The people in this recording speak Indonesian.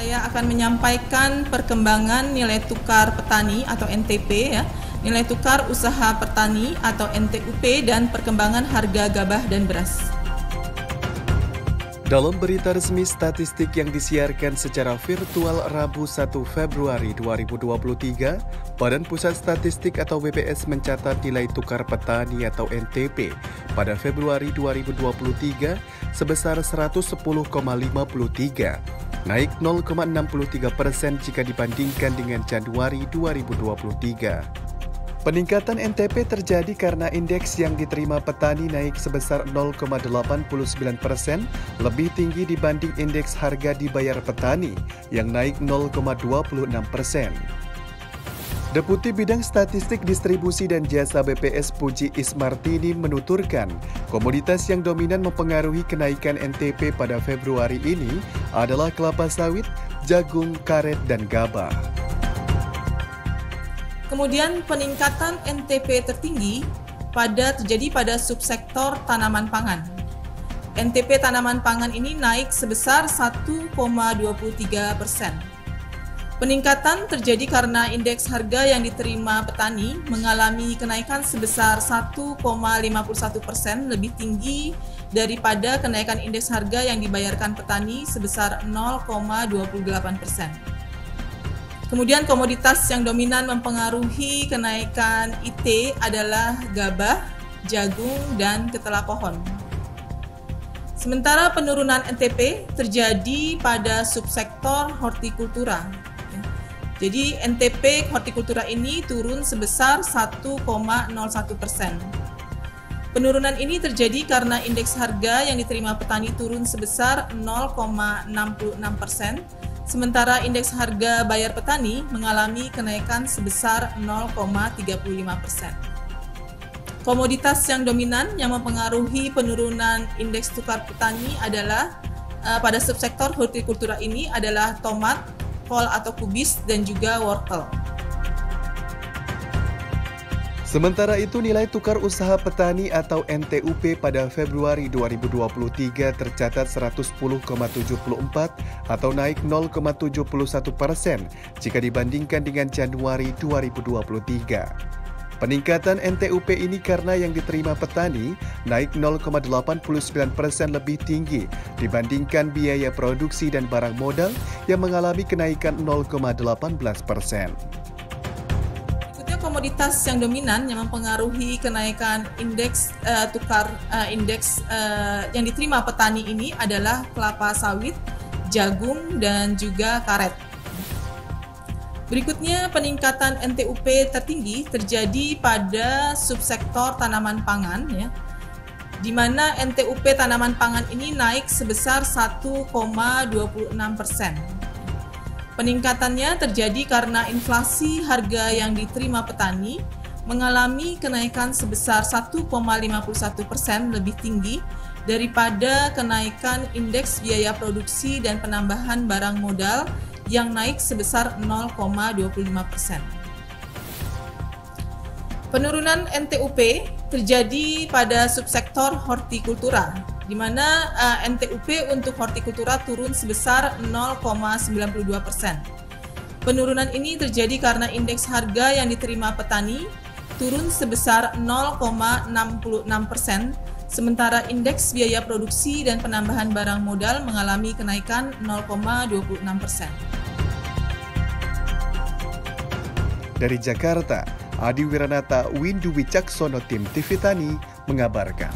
Saya akan menyampaikan perkembangan nilai tukar petani atau NTP ya, nilai tukar usaha petani atau NTUP dan perkembangan harga gabah dan beras. Dalam berita resmi statistik yang disiarkan secara virtual Rabu 1 Februari 2023, Badan Pusat Statistik atau BPS mencatat nilai tukar petani atau NTP pada Februari 2023 sebesar 110,53, naik 0,63% jika dibandingkan dengan Januari 2023. Peningkatan NTP terjadi karena indeks yang diterima petani naik sebesar 0,89%, lebih tinggi dibanding indeks harga dibayar petani yang naik 0,26%. Deputi Bidang Statistik Distribusi dan Jasa BPS Puji Ismartini menuturkan, komoditas yang dominan mempengaruhi kenaikan NTP pada Februari ini adalah kelapa sawit, jagung, karet, dan gabah. Kemudian peningkatan NTP tertinggi terjadi pada subsektor tanaman pangan. NTP tanaman pangan ini naik sebesar 1,23%. Peningkatan terjadi karena indeks harga yang diterima petani mengalami kenaikan sebesar 1,51%, lebih tinggi daripada kenaikan indeks harga yang dibayarkan petani sebesar 0,28%. Kemudian komoditas yang dominan mempengaruhi kenaikan IT adalah gabah, jagung, dan ketela pohon. Sementara penurunan NTP terjadi pada subsektor hortikultura. Jadi NTP hortikultura ini turun sebesar 1,01%. Penurunan ini terjadi karena indeks harga yang diterima petani turun sebesar 0,66%, sementara indeks harga bayar petani mengalami kenaikan sebesar 0,35%. Komoditas yang dominan yang mempengaruhi penurunan indeks tukar petani adalah pada subsektor hortikultura ini adalah tomat, kol atau kubis, dan juga wortel. Sementara itu, nilai tukar usaha petani atau NTUP pada Februari 2023 tercatat 110,74 atau naik 0,71% jika dibandingkan dengan Januari 2023. Peningkatan NTUP ini karena yang diterima petani naik 0,89% lebih tinggi dibandingkan biaya produksi dan barang modal yang mengalami kenaikan 0,18%. Komoditas yang dominan yang mempengaruhi kenaikan indeks yang diterima petani ini adalah kelapa sawit, jagung, dan juga karet. Berikutnya, peningkatan NTUP tertinggi terjadi pada subsektor tanaman pangan, ya, di mana NTUP tanaman pangan ini naik sebesar 1,26%. Peningkatannya terjadi karena inflasi harga yang diterima petani mengalami kenaikan sebesar 1,51%, lebih tinggi daripada kenaikan indeks biaya produksi dan penambahan barang modal yang naik sebesar 0,25%. Penurunan NTUP terjadi pada subsektor hortikultura, di mana NTUP untuk hortikultura turun sebesar 0,92%. Penurunan ini terjadi karena indeks harga yang diterima petani turun sebesar 0,66%, sementara indeks biaya produksi dan penambahan barang modal mengalami kenaikan 0,26%. Dari Jakarta, Adi Wiranata, Windu Wicaksono, Tim TV Tani, mengabarkan.